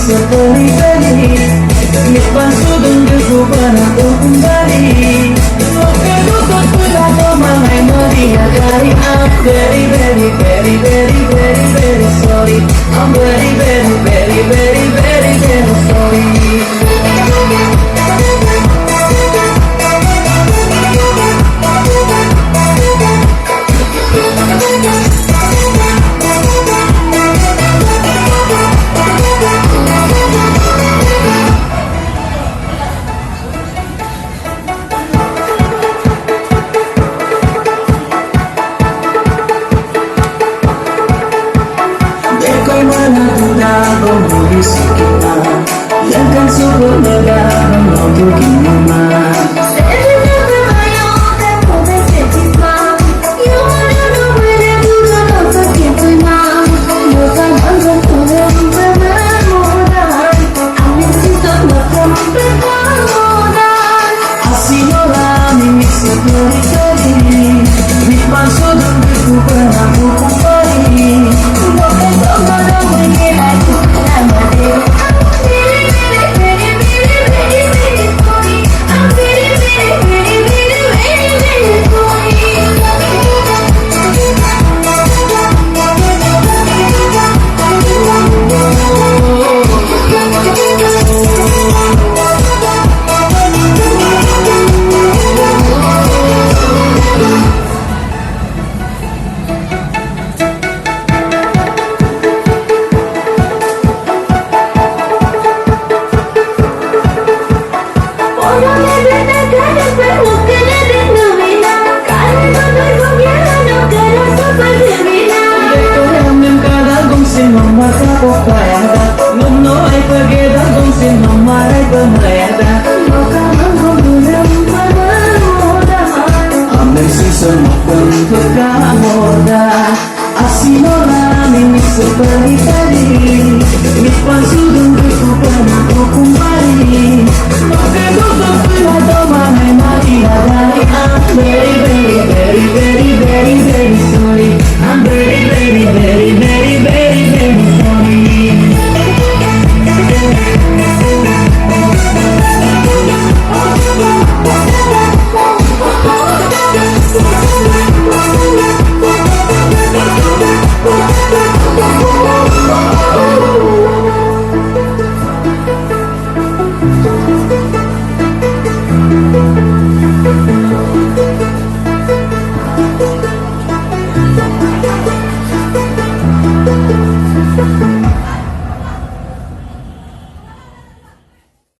Beri-beri Nikmat sudung debu pernahku kembali Lutut sudah memangai melihat dari I'm very very very very very very sorry I'm very very very very very very sorry Kondisi kita yang kan subur negara untuk kita. Nomor ay pageda kung sino maray pa mayada